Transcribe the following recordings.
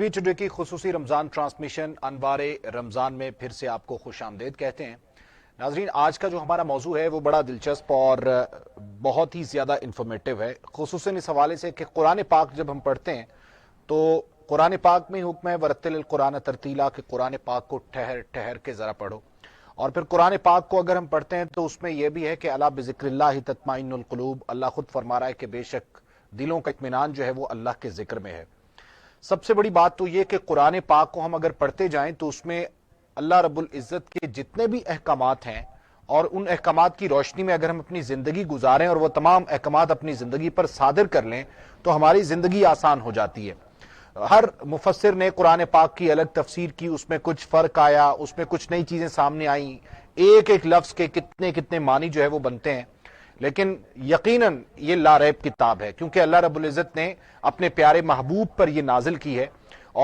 T V today کی خصوصی رمضان transmission انوار رمضان میں پھر سے آپ کو خوش آمدید کہتے ہیں۔ ناظرین، آج کا جو ہمارا موضوع ہے وہ بڑا دلچسپ اور بہت ہی زیادہ انفارمیٹیو ہے، خصوصاً اس حوالے سے کہ قرآن پاک جب ہم پڑھتے ہیں تو قرآن پاک میں حکم ہے ورتل القرآن ترتیلا، کہ قرآن پاک کو ٹھہر ٹھہر کے ذرا پڑھو۔ اور پھر قرآن پاک کو اگر ہم پڑھتے ہیں تو اس میں یہ بھی ہے کہ الا بذکر اللہ تطمئن القلوب، اللہ خود فرما رہا ہے کہ بے شک دلوں کا اطمینان جو ہے وہ اللہ کے ذکر میں ہے۔ سب سے بڑی بات تو یہ کہ قرآن پاک کو ہم اگر پڑھتے جائیں تو اس میں اللہ رب العزت کے جتنے بھی احکامات ہیں اور ان احکامات کی روشنی میں اگر ہم اپنی زندگی گزاریں اور وہ تمام احکامات اپنی زندگی پر صادر کر لیں تو ہماری زندگی آسان ہو جاتی ہے۔ ہر مفسر نے قرآن پاک کی الگ تفسیر کی، اس میں کچھ فرق آیا، اس میں کچھ نئی چیزیں سامنے آئیں، ایک ایک لفظ کے کتنے کتنے معنی جو ہے وہ بنتے ہیں، لیکن یقیناً یہ لا ریب کتاب ہے کیونکہ اللہ رب العزت نے اپنے پیارے محبوب پر یہ نازل کی ہے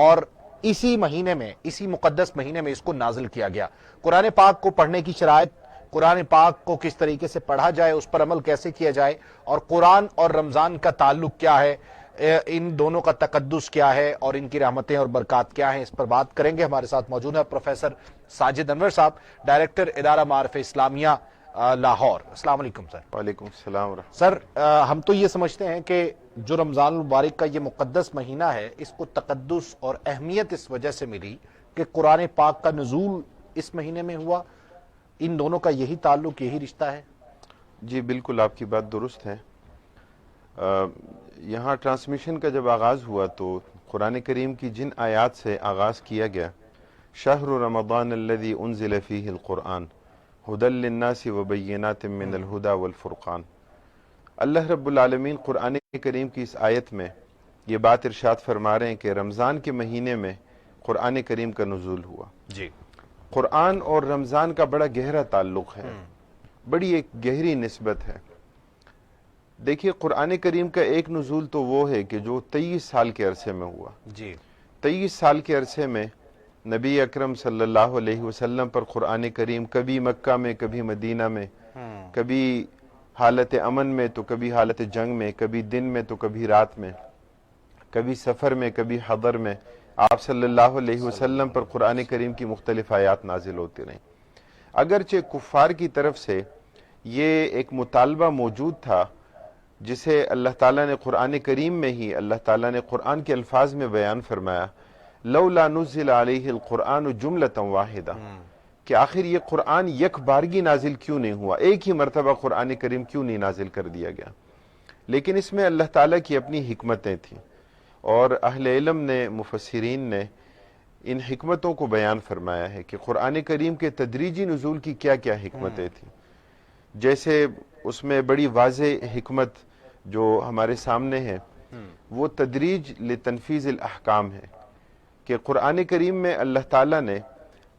اور اسی مہینے میں، اسی مقدس مہینے میں اس کو نازل کیا گیا۔ قرآن پاک کو پڑھنے کی شرائط، قرآن پاک کو کس طریقے سے پڑھا جائے، اس پر عمل کیسے کیا جائے، اور قرآن اور رمضان کا تعلق کیا ہے، ان دونوں کا تقدس کیا ہے اور ان کی رحمتیں اور برکات کیا ہیں، اس پر بات کریں گے۔ ہمارے ساتھ موجود ہے پروفیسر ساجد انور صاحب، ڈائریکٹر ادارہ معارف اسلامیہ لاہور۔ السلام علیکم سر۔ وعلیکم السلام ورحمۃ اللہ۔ سر، ہم تو یہ سمجھتے ہیں کہ جو رمضان المبارک کا یہ مقدس مہینہ ہے اس کو تقدس اور اہمیت اس وجہ سے ملی کہ قرآن پاک کا نزول اس مہینے میں ہوا، ان دونوں کا یہی تعلق، یہی رشتہ ہے؟ جی بالکل، آپ کی بات درست ہے۔ یہاں ٹرانسمیشن کا جب آغاز ہوا تو قرآن کریم کی جن آیات سے آغاز کیا گیا، شہر رمضان الذی انزل فیہ القرآن ھدی للناس وبینات من الہدی والفرقان، اللہ رب العالمین قرآن کریم کی اس آیت میں یہ بات ارشاد فرما رہے ہیں کہ رمضان کے مہینے میں قرآن کریم کا نزول ہوا۔ جی، قرآن اور رمضان کا بڑا گہرا تعلق ہے، بڑی ایک گہری نسبت ہے۔ دیکھیے، قرآن کریم کا ایک نزول تو وہ ہے کہ جو 23 سال کے عرصے میں ہوا۔ جی، 23 سال کے عرصے میں نبی اکرم صلی اللہ علیہ وسلم پر قرآن کریم کبھی مکہ میں، کبھی مدینہ میں، کبھی حالت امن میں تو کبھی حالت جنگ میں، کبھی دن میں تو کبھی رات میں، کبھی سفر میں، کبھی حضر میں، آپ صلی اللہ علیہ وسلم پر قرآن کریم کی مختلف آیات نازل ہوتی رہیں۔ اگرچہ کفار کی طرف سے یہ ایک مطالبہ موجود تھا جسے اللہ تعالیٰ نے قرآن کریم میں ہی، اللہ تعالیٰ نے قرآن کے الفاظ میں بیان فرمایا، لولا نزل علیہ القرآن جملۃ واحدہ، کہ آخر یہ قرآن یک بارگی نازل کیوں نہیں ہوا، ایک ہی مرتبہ قرآن کریم کیوں نہیں نازل کر دیا گیا۔ لیکن اس میں اللہ تعالیٰ کی اپنی حکمتیں تھیں، اور اہل علم نے، مفسرین نے ان حکمتوں کو بیان فرمایا ہے کہ قرآن کریم کے تدریجی نزول کی کیا کیا حکمتیں تھیں۔ جیسے اس میں بڑی واضح حکمت جو ہمارے سامنے ہے وہ تدریج لتنفیذ الاحکام ہے، کہ قرآن کریم میں اللہ تعالیٰ نے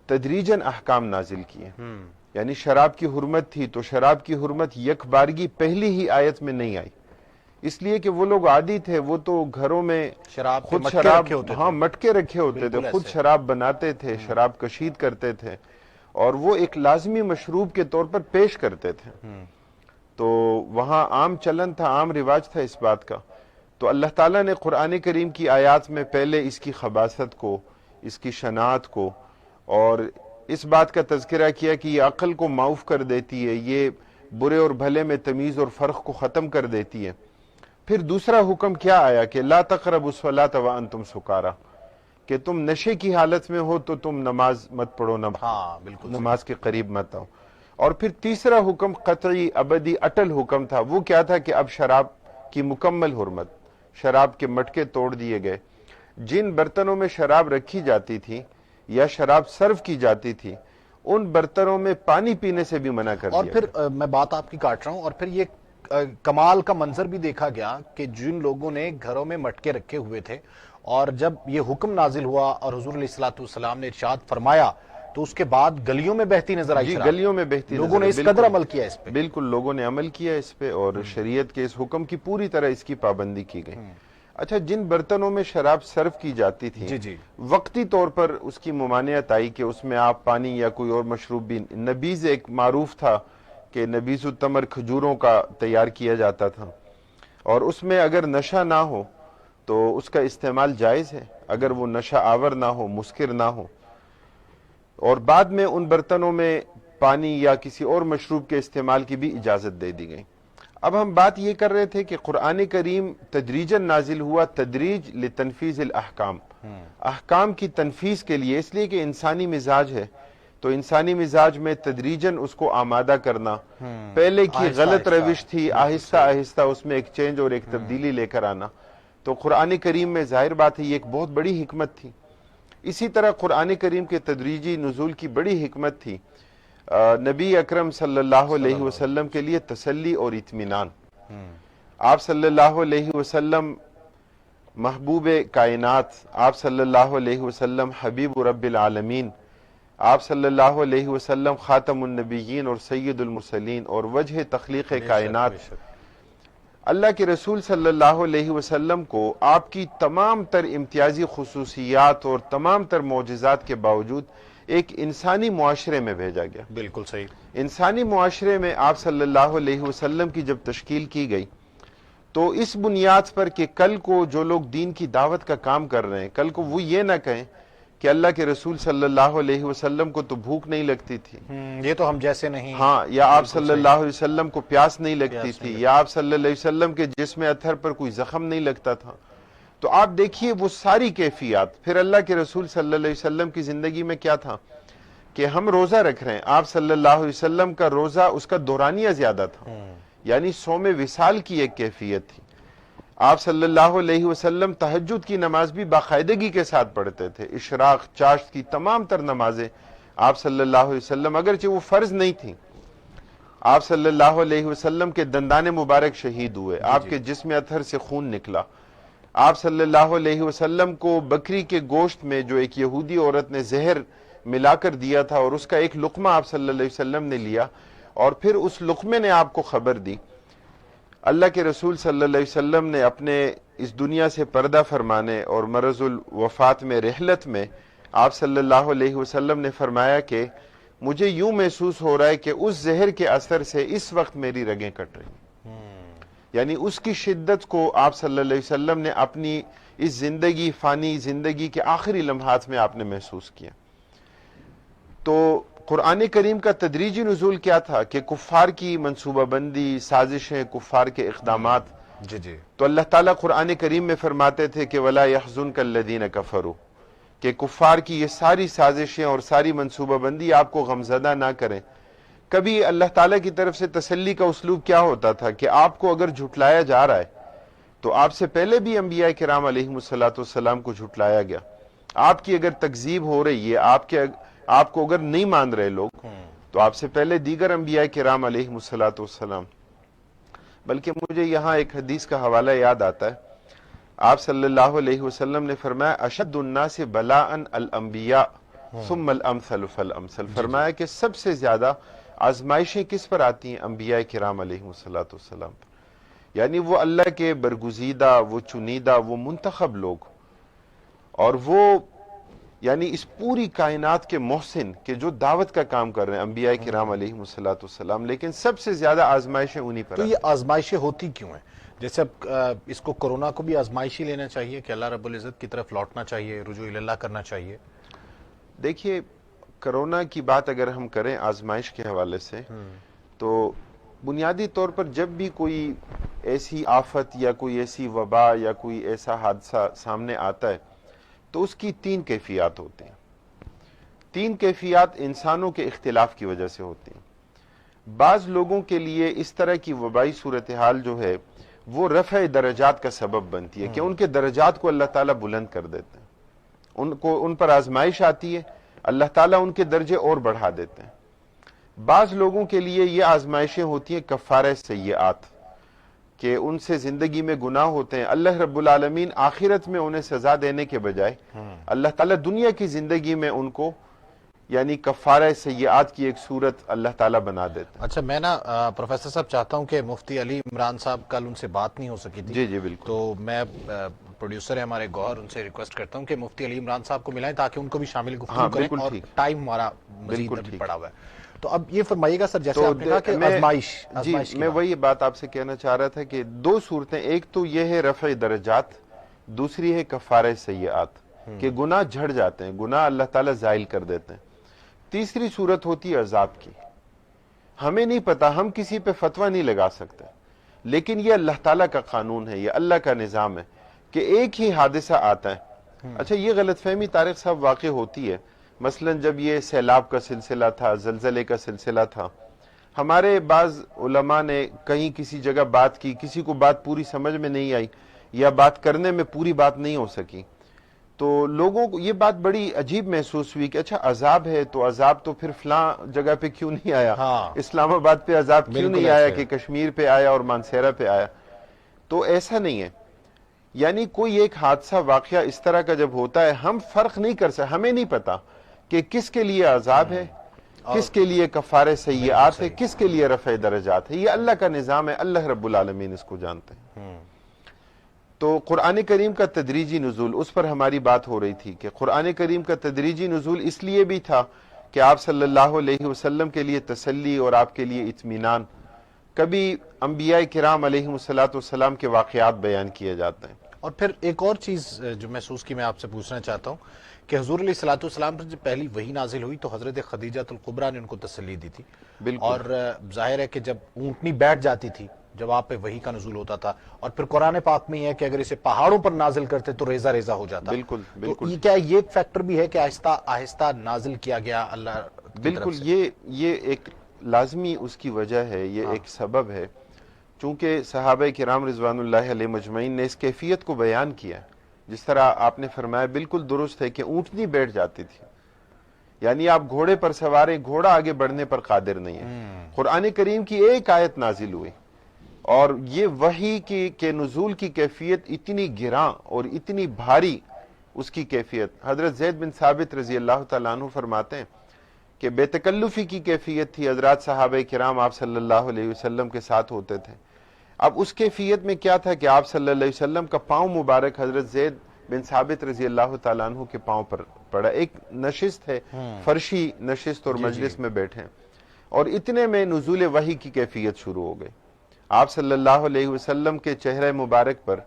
تدریجاً احکام نازل کیے۔ یعنی شراب کی حرمت تھی تو شراب کی حرمت یک بارگی پہلی ہی آیت میں نہیں آئی، اس لیے کہ وہ لوگ عادی تھے، وہ تو گھروں میں خود شراب، مٹکے رکھے ہوتے تھے، خود شراب بناتے تھے، شراب کشید کرتے تھے اور وہ ایک لازمی مشروب کے طور پر پیش کرتے تھے۔ تو وہاں عام چلن تھا، عام رواج تھا اس بات کا۔ تو اللہ تعالیٰ نے قرآن کریم کی آیات میں پہلے اس کی خباثت کو، اس کی شناعت کو اور اس بات کا تذکرہ کیا کہ یہ عقل کو معاف کر دیتی ہے، یہ برے اور بھلے میں تمیز اور فرق کو ختم کر دیتی ہے۔ پھر دوسرا حکم کیا آیا کہ لا تقربوا الصلاۃ وانتم سکارا، کہ تم نشے کی حالت میں ہو تو تم نماز مت پڑھو، نماز کے قریب مت آؤ۔ اور پھر تیسرا حکم قطعی، ابدی، اٹل حکم تھا، وہ کیا تھا کہ اب شراب کی مکمل حرمت، شراب کے مٹکے توڑ دیے گئے۔ جن برتنوں میں شراب رکھی جاتی تھی یا شراب سرو کی جاتی تھی ان برتنوں میں پانی پینے سے بھی منع کر دیا۔ اور پھر میں بات آپ کی کاٹ رہا ہوں، اور پھر یہ کمال کا منظر بھی دیکھا گیا کہ جن لوگوں نے گھروں میں مٹکے رکھے ہوئے تھے اور جب یہ حکم نازل ہوا اور حضور علیہ الصلوۃ والسلام نے ارشاد فرمایا تو اس کے بعد گلیوں میں بہتی نظر آئی، گلیوں میں بہتی نظر، لوگوں نے اس قدر عمل کیا اس پہ۔ بالکل، لوگوں نے عمل کیا اس پہ اور شریعت کے اس حکم کی پوری طرح اس کی پابندی کی گئی۔ اچھا، جن برتنوں میں شراب سرو کی جاتی تھی وقتی طور پر اس کی ممانعت آئی کہ اس میں آپ پانی یا کوئی اور مشروب بھی، نبیذ ایک معروف تھا کہ نبیذ التمر کھجوروں کا تیار کیا جاتا تھا، اور اس میں اگر نشہ نہ ہو تو اس کا استعمال جائز ہے اگر وہ نشہ آور نہ ہو، مسکر نہ ہو، اور بعد میں ان برتنوں میں پانی یا کسی اور مشروب کے استعمال کی بھی اجازت دے دی گئی۔ اب ہم بات یہ کر رہے تھے کہ قرآن کریم تدریجاً نازل ہوا، تدریج لتنفیذ الاحکام، احکام کی تنفیذ کے لیے، اس لیے کہ انسانی مزاج ہے، تو انسانی مزاج میں تدریجاً اس کو آمادہ کرنا، پہلے کی غلط روش تھی، آہستہ آہستہ اس میں ایک چینج اور ایک تبدیلی لے کر آنا، تو قرآن کریم میں ظاہر بات ہے یہ ایک بہت بڑی حکمت تھی۔ اسی طرح قرآن کریم کے تدریجی نزول کی بڑی حکمت تھی نبی اکرم صلی اللہ علیہ وسلم کے لیے تسلی اور اطمینان۔ آپ صلی اللہ علیہ وسلم محبوب کائنات، آپ صلی اللہ علیہ وسلم حبیب رب العالمین، آپ صلی اللہ علیہ وسلم خاتم النبیین اور سید المرسلین اور وجہ تخلیق کائنات، اللہ کے رسول صلی اللہ علیہ وسلم کو آپ کی تمام تر امتیازی خصوصیات اور تمام تر معجزات کے باوجود ایک انسانی معاشرے میں بھیجا گیا۔ بالکل صحیح۔ انسانی معاشرے میں آپ صلی اللہ علیہ وسلم کی جب تشکیل کی گئی تو اس بنیاد پر کہ کل کو جو لوگ دین کی دعوت کا کام کر رہے ہیں، کل کو وہ یہ نہ کہیں کہ اللہ کے رسول صلی اللہ علیہ وسلم کو تو بھوک نہیں لگتی تھی، یہ تو ہم جیسے نہیں، ہاں، یا آپ صلی اللہ علیہ وسلم کو پیاس نہیں لگتی تھی، یا آپ صلی اللہ علیہ وسلم کے جسم اتھر پر کوئی زخم نہیں لگتا تھا۔ تو آپ دیکھیے وہ ساری کیفیات، پھر اللہ کے رسول صلی اللہ علیہ وسلم کی زندگی میں کیا تھا کہ ہم روزہ رکھ رہے ہیں، آپ صلی اللہ علیہ وسلم کا روزہ اس کا دورانیہ زیادہ تھا، یعنی صوم وصال کی ایک کیفیت تھی۔ آپ صلی اللہ علیہ وسلم تہجد کی نماز بھی باقاعدگی کے ساتھ پڑھتے تھے، اشراق، چاشت کی تمام تر نمازیں آپ صلی اللہ علیہ وسلم، اگرچہ وہ فرض نہیں تھیں، آپ صلی اللہ علیہ وسلم کے دندان مبارک شہید ہوئے، آپ کے جسم اطہر سے خون نکلا، آپ صلی اللہ علیہ وسلم کو بکری کے گوشت میں جو ایک یہودی عورت نے زہر ملا کر دیا تھا اور اس کا ایک لقمہ آپ صلی اللہ علیہ وسلم نے لیا اور پھر اس لقمے نے آپ کو خبر دی۔ اللہ کے رسول صلی اللہ علیہ وسلم نے اپنے اس دنیا سے پردہ فرمانے اور مرض الوفات میں رحلت میں آپ صلی اللہ علیہ وسلم نے فرمایا کہ مجھے یوں محسوس ہو رہا ہے کہ اس زہر کے اثر سے اس وقت میری رگیں کٹ رہی، یعنی اس کی شدت کو آپ صلی اللہ علیہ وسلم نے اپنی اس زندگی، فانی زندگی کے آخری لمحات میں آپ نے محسوس کیا۔ تو قرآن کریم کا تدریجی نزول کیا تھا کہ کفار کی منصوبہ بندی، سازشیں، کفار کے اقدامات، جی تو اللہ تعالیٰ قرآن کریم میں فرماتے تھے کہ وَلَا يَحْزُنْكَ الَّذِينَ كَفَرُوا، کہ کفار کی یہ ساری سازشیں اور ساری منصوبہ بندی آپ کو غمزدہ نہ کریں۔ کبھی اللہ تعالیٰ کی طرف سے تسلی کا اسلوب کیا ہوتا تھا کہ آپ کو اگر جھٹلایا جا رہا ہے تو آپ سے پہلے بھی انبیاء کرام علیہ السلام کو جھٹلایا گیا، آپ کی اگر تکذیب ہو رہی ہے، آپ کو اگر نہیں مان رہے لوگ تو آپ سے پہلے دیگر انبیاء کرام علیہ السلام۔ بلکہ مجھے یہاں ایک حدیث کا حوالہ یاد آتا ہے، آپ صلی اللہ علیہ وسلم نے فرمایا اشد الناس بلاء الانبیاء ثم الامثل فالامثل، فرمایا کہ سب سے زیادہ آزمائشیں کس پر آتی ہیں؟ انبیاء کرام علیہ السلام پر، یعنی وہ اللہ کے برگزیدہ، وہ چنیدہ، وہ منتخب لوگ، اور وہ یعنی اس پوری کائنات کے محسن کہ جو دعوت کا کام کر رہے ہیں انبیاء کرام علیہ السلام، لیکن سب سے زیادہ آزمائشیں انہی پر۔ تو یہ آزمائشیں ہوتی کیوں ہیں؟ جیسے اب اس کو کرونا کو بھی آزمائش ہی لینا چاہیے کہ اللہ رب العزت کی طرف لوٹنا چاہیے، رجوع اللہ کرنا چاہیے؟ دیکھیے، کرونا کی بات اگر ہم کریں آزمائش کے حوالے سے تو بنیادی طور پر جب بھی کوئی ایسی آفت یا کوئی ایسی وبا یا کوئی ایسا حادثہ سامنے آتا ہے تو اس کی تین کیفیات ہوتی ہیں۔ تین کیفیات انسانوں کے اختلاف کی وجہ سے ہوتی ہیں۔ بعض لوگوں کے لیے اس طرح کی وبائی صورتحال جو ہے وہ رفع درجات کا سبب بنتی ہے کہ ان کے درجات کو اللہ تعالیٰ بلند کر دیتے ہیں، ان پر آزمائش آتی ہے، اللہ تعالیٰ ان کے درجے اور بڑھا دیتے ہیں۔ بعض لوگوں کے لیے یہ آزمائشیں ہوتی ہیں کفارہ سیئات، کہ ان سے زندگی میں گناہ ہوتے ہیں، اللہ رب العالمین آخرت میں انہیں سزا دینے کے بجائے اللہ تعالیٰ دنیا کی زندگی میں ان کو یعنی کفارہ سیئات کی ایک صورت اللہ تعالیٰ بنا دیتے ہیں۔ اچھا، میں پروفیسر صاحب چاہتا ہوں کہ مفتی علی عمران صاحب کل ان سے بات نہیں ہو سکی تھی، جی بالکل، تو میں پروڈیوسر ہے ہمارے گوہر، ان سے ریکویسٹ کرتا ہوں کہ مفتی علی عمران صاحب کو ملائیں تاکہ ان کو بھی شامل گفتگو کریں، اور ٹائم ہمارا مزید ابھی پڑا ہوا ہے۔ تو اب یہ فرمائیے گا سر، جیسے آپ نے کہا کہ آزمائش میں وہی بات آپ سے کہنا چاہ رہا تھا کہ دو صورتیں، ایک تو یہ ہے رفع درجات دوسری ہے کفارہ سیئات کہ گناہ جھڑ جاتے ہیں، گناہ اللہ تعالیٰ زائل کر دیتے ہیں۔ تیسری صورت ہوتی ہے عذاب کی۔ ہمیں نہیں پتا، ہم کسی پہ فتویٰ نہیں لگا سکتے، لیکن یہ اللہ تعالیٰ کا قانون ہے، یہ اللہ کا نظام ہے کہ ایک ہی حادثہ آتا ہے۔ اچھا، یہ غلط فہمی طارق صاحب واقع ہوتی ہے، مثلا جب یہ سیلاب کا سلسلہ تھا، زلزلے کا سلسلہ تھا، ہمارے بعض علماء نے کہیں کسی جگہ بات کی، کسی کو بات پوری سمجھ میں نہیں آئی یا بات کرنے میں پوری بات نہیں ہو سکی، تو لوگوں کو یہ بات بڑی عجیب محسوس ہوئی کہ اچھا عذاب ہے تو عذاب تو پھر فلاں جگہ پہ کیوں نہیں آیا، اسلام آباد پہ عذاب کیوں نہیں آیا کہ کشمیر پہ آیا اور مانسیرا پہ آیا؟ تو ایسا نہیں ہے، یعنی کوئی ایک حادثہ واقعہ اس طرح کا جب ہوتا ہے ہم فرق نہیں کر سکتے، ہمیں نہیں پتا کہ کس کے لیے عذاب ہے، کس کے لیے کفارہ سیئات ہے، کس کے لیے رفع درجات ہے۔ یہ اللہ کا نظام ہے، اللہ رب العالمین اس کو جانتے ہیں۔ تو قرآن کریم کا تدریجی نزول، اس پر ہماری بات ہو رہی تھی کہ قرآن کریم کا تدریجی نزول اس لیے بھی تھا کہ آپ صلی اللہ علیہ وسلم کے لیے تسلی اور آپ کے لیے اطمینان۔ کبھی انبیاء کرام علیہ السلام کے واقعات بیان کیے جاتے ہیں۔ اور پھر ایک اور چیز جو محسوس کی میں آپ سے پوچھنا چاہتا ہوں کہ حضور علیہ الصلوۃ والسلام پر جب پہلی وحی نازل ہوئی تو حضرت خدیجہ الکبریٰ نے ان کو تسلی دی تھی، اور ظاہر ہے کہ جب اونٹنی بیٹھ جاتی تھی جب آپ پہ وحی کا نزول ہوتا تھا، اور پھر قرآن پاک میں یہ ہے کہ اگر اسے پہاڑوں پر نازل کرتے تو ریزہ ریزہ ہو جاتا۔ بالکل تو کیا یہ فیکٹر بھی ہے کہ آہستہ آہستہ نازل کیا گیا اللہ کی طرف بالکل، سے؟ یہ ایک لازمی اس کی وجہ ہے، یہ ایک سبب ہے، چونکہ صحابہ کرام رضوان اللہ علیہ مجمعین نے اس کیفیت کو بیان کیا، جس طرح آپ نے فرمایا بالکل درست ہے کہ اونٹنی بیٹھ جاتی تھی، یعنی آپ گھوڑے پر سوار ہیں، گھوڑا آگے بڑھنے پر قادر نہیں ہے۔ قرآن کریم کی ایک آیت نازل ہوئی اور یہ وحی کے نزول کی کیفیت اتنی گراں اور اتنی بھاری، اس کی کیفیت حضرت زید بن ثابت رضی اللہ تعالیٰ عنہ فرماتے ہیں کہ بے تکلفی کی کیفیت تھی، حضرات صحابہ کرام آپ صلی اللہ علیہ وسلم کے ساتھ ہوتے تھے۔ اب اس کیفیت میں کیا تھا کہ آپ صلی اللہ علیہ وسلم کا پاؤں مبارک حضرت زید بن ثابت رضی اللہ تعالیٰ عنہ کے پاؤں پر پڑا، ایک نشست ہے، فرشی نشست اور مجلس میں بیٹھے ہیں، اور اتنے میں نزول وحی کی کیفیت شروع ہو گئی۔ آپ صلی اللہ علیہ وسلم کے چہرے مبارک پر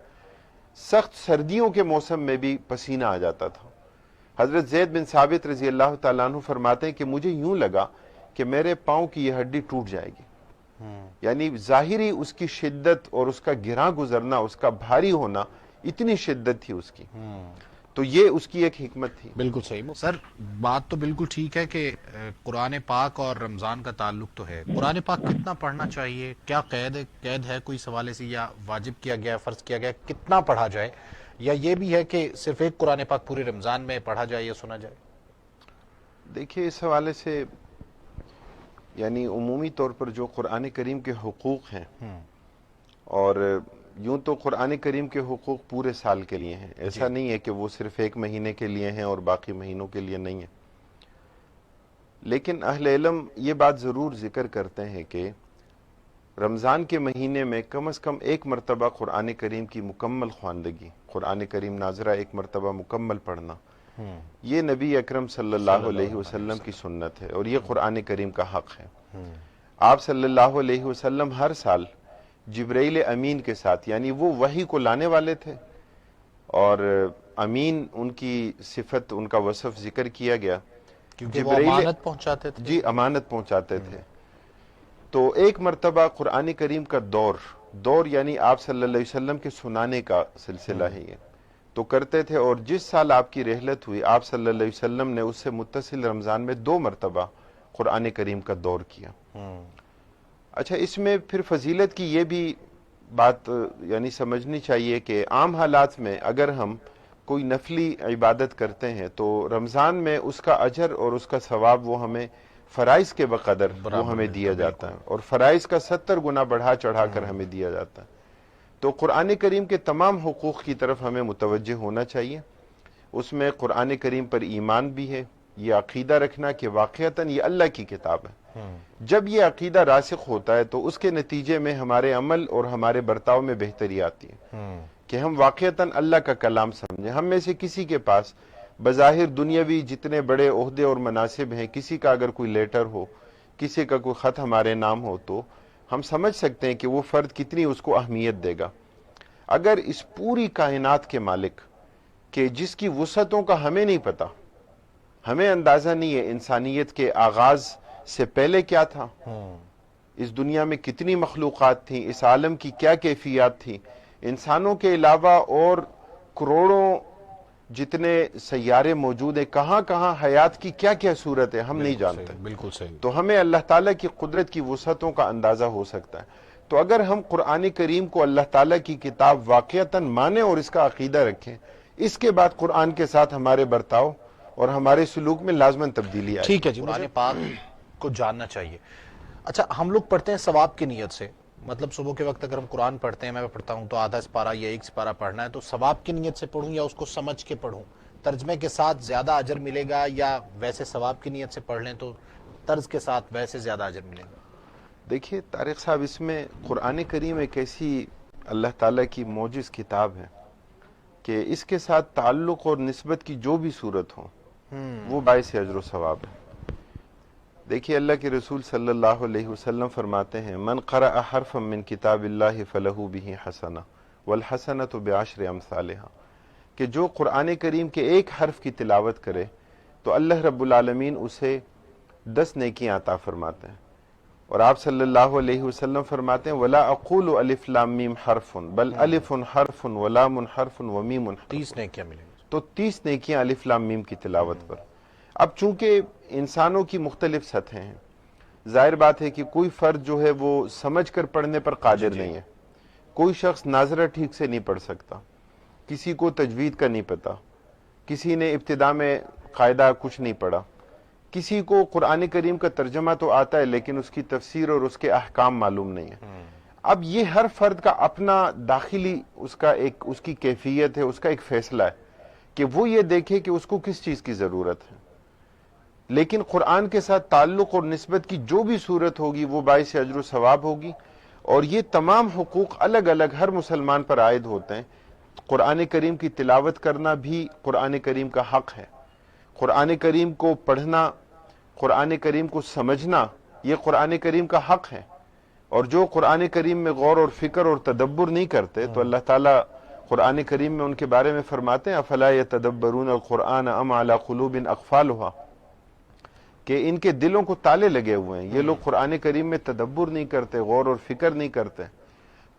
سخت سردیوں کے موسم میں بھی پسینہ آ جاتا تھا۔ حضرت زید بن ثابت رضی اللہ تعالیٰ عنہ فرماتے ہیں کہ مجھے یوں لگا کہ میرے پاؤں کی یہ ہڈی ٹوٹ جائے گی، یعنی ظاہری اس کی شدت اور اس کا گراں گزرنا، اس کا بھاری ہونا، اتنی شدت تھی اس کی، تو یہ اس کی ایک حکمت تھی۔ بالکل صحیح سر، بات تو بالکل ٹھیک ہے کہ قرآن پاک اور رمضان کا تعلق تو ہے۔ قرآن پاک کتنا پڑھنا چاہیے؟ کیا قید ہے کوئی سوالے سے، یا واجب کیا گیا، فرض کیا گیا کتنا پڑھا جائے، یا یہ بھی ہے کہ صرف ایک قرآن پاک پورے رمضان میں پڑھا جائے یا سنا جائے؟ دیکھیے، اس حوالے سے یعنی عمومی طور پر جو قرآن کریم کے حقوق ہیں، اور یوں تو قرآن کریم کے حقوق پورے سال کے لیے ہیں، ایسا نہیں ہے کہ وہ صرف ایک مہینے کے لیے ہیں اور باقی مہینوں کے لیے نہیں ہیں، لیکن اہل علم یہ بات ضرور ذکر کرتے ہیں کہ رمضان کے مہینے میں کم از کم ایک مرتبہ قرآن کریم کی مکمل خواندگی، قرآن کریم ناظرہ ایک مرتبہ مکمل پڑھنا، یہ نبی اکرم صلی اللہ علیہ وسلم کی سنت ہے، اور یہ قرآن کریم کا حق ہے۔ آپ صلی اللہ علیہ وسلم ہر سال جبرائیل امین کے ساتھ، یعنی وہ وحی کو لانے والے تھے، اور امین ان کی صفت، ان کا وصف ذکر کیا گیا، کیونکہ وہ امانت پہنچاتے تھے۔ جی، امانت پہنچاتے تھے۔ تو ایک مرتبہ قرآن کریم کا دور یعنی آپ صلی اللہ علیہ وسلم کے سنانے کا سلسلہ ہے، یہ تو کرتے تھے، اور جس سال آپ کی رحلت ہوئی آپ صلی اللہ علیہ وسلم نے اس سے متصل رمضان میں 2 مرتبہ قرآن کریم کا دور کیا۔ اچھا، اس میں پھر فضیلت کی یہ بھی بات یعنی سمجھنی چاہیے کہ عام حالات میں اگر ہم کوئی نفلی عبادت کرتے ہیں تو رمضان میں اس کا اجر اور اس کا ثواب وہ ہمیں فرائض کے بقدر وہ ہمیں دیا جاتا ہے، اور فرائض کا 70 گنا بڑھا چڑھا کر ہمیں دیا جاتا ہے۔ تو قرآن کریم کے تمام حقوق کی طرف ہمیں متوجہ ہونا چاہیے۔ اس میں قرآن کریم پر ایمان بھی ہے، یہ عقیدہ رکھنا کہ واقعتاً یہ اللہ کی کتاب ہے۔ جب یہ عقیدہ راسخ ہوتا ہے تو اس کے نتیجے میں ہمارے عمل اور ہمارے برتاؤ میں بہتری آتی ہے کہ ہم واقعتاً اللہ کا کلام سمجھیں۔ ہم میں سے کسی کے پاس بظاہر دنیاوی جتنے بڑے عہدے اور مناصب ہیں، کسی کا اگر کوئی لیٹر ہو، کسی کا کوئی خط ہمارے نام ہو، تو ہم سمجھ سکتے ہیں کہ وہ فرد کتنی اس کو اہمیت دے گا۔ اگر اس پوری کائنات کے مالک کہ جس کی وسعتوں کا ہمیں نہیں پتا، ہمیں اندازہ نہیں ہے انسانیت کے آغاز سے پہلے کیا تھا، اس دنیا میں کتنی مخلوقات تھیں، اس عالم کی کیا کیفیات تھی، انسانوں کے علاوہ اور کروڑوں جتنے سیارے موجود ہیں، کہاں کہاں حیات کی کیا کیا صورت ہے، ہم نہیں جانتے۔ بالکل صحیح۔ تو ہمیں اللہ تعالیٰ کی قدرت کی وسعتوں کا اندازہ ہو سکتا ہے۔ تو اگر ہم قرآن کریم کو اللہ تعالیٰ کی کتاب واقعتاً مانیں اور اس کا عقیدہ رکھیں، اس کے بعد قرآن کے ساتھ ہمارے برتاؤ اور ہمارے سلوک میں لازماً تبدیلی آئے۔ ٹھیک ہے جی، قرآن پاک کو جاننا چاہیے۔ اچھا، ہم لوگ پڑھتے ہیں ثواب کی نیت سے، مطلب صبح کے وقت اگر ہم قرآن پڑھتے ہیں، میں پڑھتا ہوں تو آدھا سپارہ یا ایک سپارہ پڑھنا ہے، تو ثواب کی نیت سے پڑھوں یا اس کو سمجھ کے پڑھوں؟ ترجمے کے ساتھ زیادہ اجر ملے گا یا ویسے ثواب کی نیت سے پڑھ لیں تو طرز کے ساتھ ویسے زیادہ اجر ملے گا؟ دیکھیے طارق صاحب، اس میں قرآن کریم ایک ایسی اللہ تعالیٰ کی معجز کتاب ہے کہ اس کے ساتھ تعلق اور نسبت کی جو بھی صورت ہو وہ باعث اجر و ثواب ہے۔ دیکھیے اللہ کے رسول صلی اللہ علیہ وسلم فرماتے ہیں من قرأ حرفا من کتاب اللہ فلہ بہ حسنہ والحسنۃ بعشر امثالہا، کہ جو قرآن کریم کے ایک حرف کی تلاوت کرے تو اللہ رب العالمین اسے 10 نیکیاں عطا فرماتے ہیں۔ اور آپ صلی اللہ علیہ وسلم فرماتے ہیں ولا اقول الف لام میم حرف بل الف حرف ولام حرف ومیم حرف، 30 نیکیاں ملیں گی۔ تو 30 نیکیاں الف لام میم کی تلاوت پر۔ اب چونکہ انسانوں کی مختلف سطحیں ہیں، ظاہر بات ہے کہ کوئی فرد جو ہے وہ سمجھ کر پڑھنے پر قادر نہیں ہے، کوئی شخص ناظرہ ٹھیک سے نہیں پڑھ سکتا، کسی کو تجوید کا نہیں پتا، کسی نے ابتدا میں قاعدہ کچھ نہیں پڑھا، کسی کو قرآن کریم کا ترجمہ تو آتا ہے لیکن اس کی تفسیر اور اس کے احکام معلوم نہیں ہے۔ اب یہ ہر فرد کا اپنا داخلی اس کی کیفیت ہے، اس کا ایک فیصلہ ہے کہ وہ یہ دیکھے کہ اس کو کس چیز کی ضرورت ہے، لیکن قرآن کے ساتھ تعلق اور نسبت کی جو بھی صورت ہوگی وہ باعث اجر و ثواب ہوگی، اور یہ تمام حقوق الگ الگ ہر مسلمان پر عائد ہوتے ہیں۔ قرآن کریم کی تلاوت کرنا بھی قرآن کریم کا حق ہے، قرآن کریم کو پڑھنا، قرآن کریم کو سمجھنا، یہ قرآن کریم کا حق ہے۔ اور جو قرآن کریم میں غور اور فکر اور تدبر نہیں کرتے تو اللہ تعالیٰ قرآن کریم میں ان کے بارے میں فرماتے ہیں افلا یتدبرون القرآن ام علی قلوب اقفالها، کہ ان کے دلوں کو تالے لگے ہوئے ہیں، یہ لوگ قرآن کریم میں تدبر نہیں کرتے، غور اور فکر نہیں کرتے۔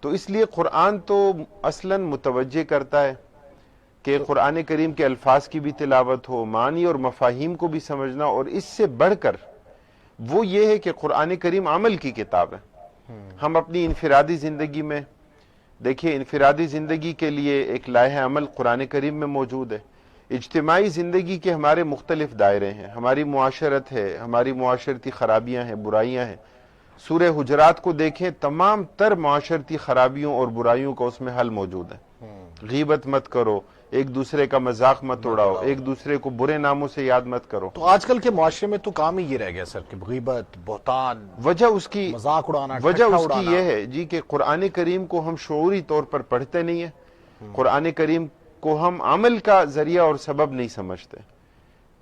تو اس لیے قرآن تو اصلاً متوجہ کرتا ہے کہ قرآن کریم کے الفاظ کی بھی تلاوت ہو، معنی اور مفاہیم کو بھی سمجھنا، اور اس سے بڑھ کر وہ یہ ہے کہ قرآن کریم عمل کی کتاب ہے۔ ہم اپنی انفرادی زندگی میں دیکھیے، انفرادی زندگی کے لیے ایک لائحہ عمل قرآن کریم میں موجود ہے، اجتماعی زندگی کے ہمارے مختلف دائرے ہیں، ہماری معاشرت ہے، ہماری معاشرتی خرابیاں ہیں، برائیاں ہیں۔ سورہ حجرات کو دیکھیں، تمام تر معاشرتی خرابیوں اور برائیوں کا اس میں حل موجود ہے۔ غیبت مت کرو، ایک دوسرے کا مذاق مت اڑاؤ، ایک دوسرے کو برے ناموں سے یاد مت کرو۔ تو آج کل کے معاشرے میں تو کام ہی یہ رہ گیا سر کہ غیبت، بہتان، وجہ اس کی مذاق اڑانا، وجہ ٹھٹھا اس کی اڑانا۔ یہ ہے جی کہ قرآن کریم کو ہم شعوری طور پر پڑھتے نہیں ہیں، قرآن کریم کو ہم عمل کا ذریعہ اور سبب نہیں سمجھتے۔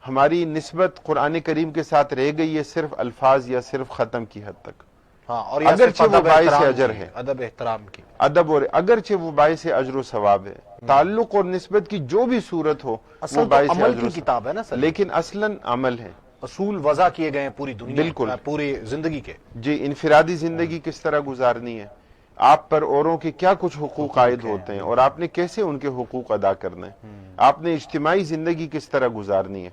ہماری نسبت قرآن کریم کے ساتھ رہ گئی ہے صرف الفاظ یا صرف ختم کی حد تک، ہاں، اور اگرچہ وہ باعث اجر ہے، ادب احترام کی، ادب، اور اگرچہ وہ باعث اجر و ثواب ہے، تعلق اور نسبت کی جو بھی صورت ہو وہ اصل تو باعث عمل اجر و کی ثواب، کتاب ہے نا سر، لیکن اصلاً عمل ہے۔ اصول وضع کیے گئے ہیں پوری دنیا، بالکل، پوری زندگی کے۔ جی، انفرادی زندگی کس طرح گزارنی ہے، آپ پر اوروں کے کیا کچھ حقوق عائد ہوتے ہیں اور آپ نے کیسے ان کے حقوق ادا کرنے ہیں، آپ نے اجتماعی زندگی کس طرح گزارنی ہے۔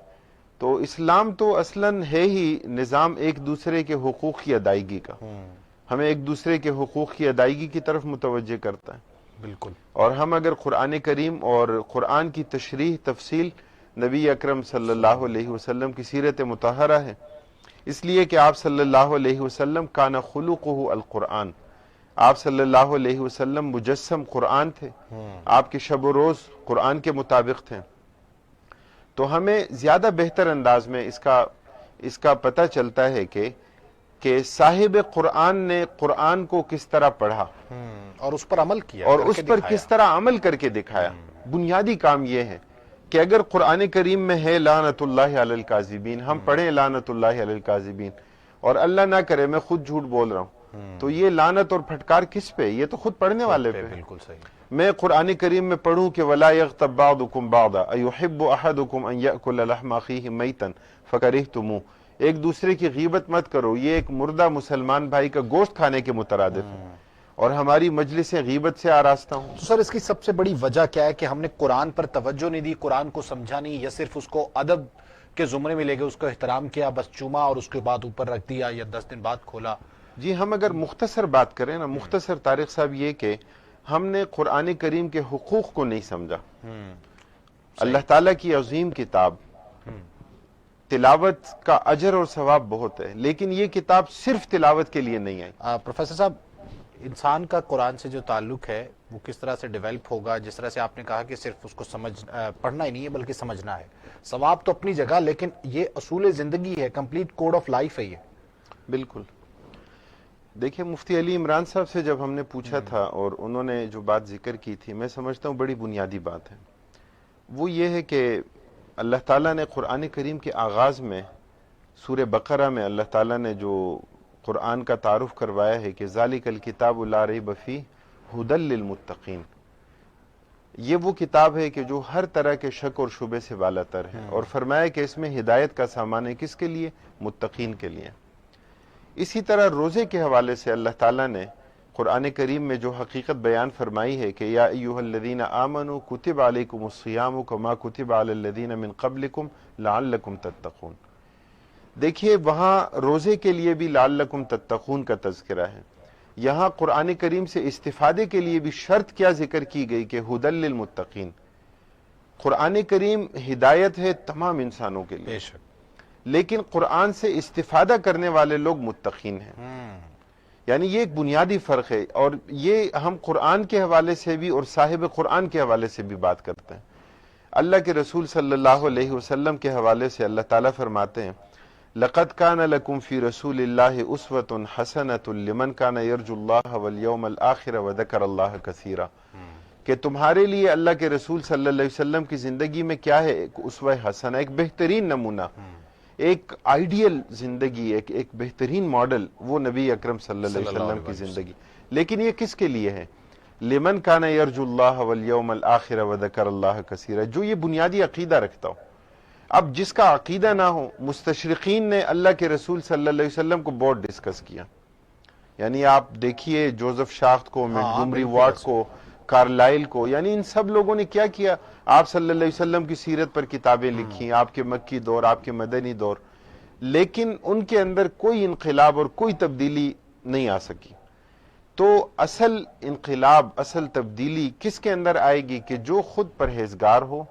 تو اسلام تو اصلاً ہے ہی نظام ایک دوسرے کے حقوق کی ادائیگی کا، ہمیں ایک دوسرے کے حقوق کی ادائیگی کی طرف متوجہ کرتا ہے۔ بالکل۔ اور ہم اگر قرآن کریم اور قرآن کی تشریح تفصیل نبی اکرم صلی اللہ علیہ وسلم کی سیرت مطہرہ ہے، اس لیے کہ آپ صلی اللہ علیہ وسلم کان خلقہ القرآن، آپ صلی اللہ علیہ وسلم مجسم قرآن تھے، آپ کے شب و روز قرآن کے مطابق تھے۔ تو ہمیں زیادہ بہتر انداز میں اس کا پتہ چلتا ہے کہ صاحب قرآن نے قرآن کو کس طرح پڑھا اور اس پر عمل کیا، اور اس پر کس طرح عمل کر کے دکھایا۔ بنیادی کام یہ ہے کہ اگر قرآن کریم میں ہے لعنت اللہ علی الکاذبین، ہم پڑھیں لعنت اللہ علی الکاذبین، اور اللہ نہ کرے میں خود جھوٹ بول رہا ہوں تو یہ لعنت اور پھٹکار کس پہ؟ یہ تو خود پڑھنے والے پہ۔ بالکل صحیح۔ میں قرآن کریم میں پڑھوں کہ وَلَا يَغْتَبْ بَعْضُكُمْ بَعْضًا أَيُحِبُّ أَحَدُكُمْ أَن يَأْكُلَ لَحْمَ أَخِيهِ مَيْتًا فَكَرِهْتُمُوهُ، ایک دوسرے کی غیبت مت کرو، یہ ایک مردہ مسلمان بھائی کا گوشت کھانے کے مترادف ہے، اور ہماری مجلسیں غیبت سے آراستہ ہوں۔ تو سر اس کی سب سے بڑی وجہ کیا ہے کہ ہم نے قرآن پر توجہ نہیں دی، قرآن کو سمجھا نہیں، یا صرف اس کو ادب کے زمرے میں لے گئے، اس کو احترام کیا، بس چوما اور اس کے بعد اوپر رکھ دیا، یا 10 دن بعد کھولا؟ جی ہم اگر مختصر بات کریں نا، مختصر طارق صاحب، یہ کہ ہم نے قرآن کریم کے حقوق کو نہیں سمجھا۔ اللہ تعالیٰ کی عظیم کتاب، تلاوت کا اجر اور ثواب بہت ہے، لیکن یہ کتاب صرف تلاوت کے لیے نہیں آئی۔ پروفیسر صاحب، انسان کا قرآن سے جو تعلق ہے وہ کس طرح سے ڈیولپ ہوگا؟ جس طرح سے آپ نے کہا کہ صرف اس کو پڑھنا ہی نہیں ہے بلکہ سمجھنا ہے، ثواب تو اپنی جگہ، لیکن یہ اصول زندگی ہے، کمپلیٹ کوڈ آف لائف ہے یہ۔ بالکل۔ دیکھیں مفتی علی عمران صاحب سے جب ہم نے پوچھا تھا اور انہوں نے جو بات ذکر کی تھی، میں سمجھتا ہوں بڑی بنیادی بات ہے، وہ یہ ہے کہ اللہ تعالیٰ نے قرآن کریم کے آغاز میں سورہ بقرہ میں اللہ تعالیٰ نے جو قرآن کا تعارف کروایا ہے کہ ذالک الکتاب لا ریب فیہ ھدی للمتقین، یہ وہ کتاب ہے کہ جو ہر طرح کے شک اور شبے سے والا تر ہے، اور فرمایا کہ اس میں ہدایت کا سامان ہے، کس کے لیے؟ متقین کے لیے۔ اسی طرح روزے کے حوالے سے اللہ تعالیٰ نے قرآن کریم میں جو حقیقت بیان فرمائی ہے کہ یا ایھا الذین آمنوا کتب علیکم الصیام کما کتب علی الذین من قبلکم لعلکم تتقون، دیکھیے وہاں روزے کے لیے بھی لعلکم تتقون کا تذکرہ ہے، یہاں قرآن کریم سے استفادے کے لیے بھی شرط کیا ذکر کی گئی کہ ھدی للمتقین۔ قرآن کریم ہدایت ہے تمام انسانوں کے لیے، بے شک، لیکن قرآن سے استفادہ کرنے والے لوگ متقین ہیں، یعنی یہ ایک بنیادی فرق ہے، اور یہ ہم قرآن کے حوالے سے بھی اور صاحب قرآن کے حوالے سے بھی بات کرتے ہیں۔ اللہ کے رسول صلی اللہ علیہ وسلم کے حوالے سے اللہ تعالیٰ فرماتے ہیں لَقَدْ كَانَ لَكُمْ فِي رَسُولِ اللَّهِ أُسْوَةٌ حَسَنَةٌ لِمَنْ كَانَ يَرْجُو اللَّهَ وَالْيَوْمَ الْآخِرَ وَذَكَرَ اللَّهَ كَثِيرًا، کہ تمہارے لیے اللہ کے رسول صلی اللہ علیہ وسلم کی زندگی میں کیا ہے؟ ایک اسوہ حسنہ، ایک بہترین نمونہ، ایک آئیڈیل زندگی، ایک بہترین ماڈل، وہ نبی اکرم صلی اللہ علیہ وسلم کی زندگی۔ لیکن یہ کس کے لیے ہے؟ لمن کان یرجو اللہ والیوم الآخر وذکر اللہ کثیرا، جو یہ بنیادی عقیدہ رکھتا ہو۔ اب جس کا عقیدہ نہ ہو، مستشرقین نے اللہ کے رسول صلی اللہ علیہ وسلم کو بہت ڈسکس کیا، یعنی آپ دیکھیے جوزف شاخت کو، منٹگومری وارٹ کو، کارلائل کو، یعنی ان سب لوگوں نے کیا کیا؟ آپ صلی اللہ علیہ وسلم کی سیرت پر کتابیں لکھی، آپ کے مکی دور، آپ کے مدنی دور، لیکن ان کے اندر کوئی انقلاب اور کوئی تبدیلی نہیں آ سکی۔ تو اصل انقلاب، اصل تبدیلی کس کے اندر آئے گی؟ کہ جو خود پرہیزگار ہو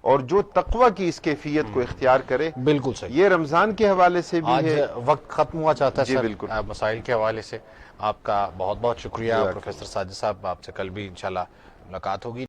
اور جو تقوی کی اس کیفیت کو اختیار کرے۔ بالکل صحیح۔ یہ رمضان کے حوالے سے بھی آج ہے۔ وقت ختم ہوا چاہتا ہے جی سر، بالکل۔ مسائل کے حوالے سے آپ کا بہت بہت شکریہ جزاک اللہ۔ پروفیسر ساجد صاحب، آپ سے کل بھی انشاءاللہ ملاقات ہوگی۔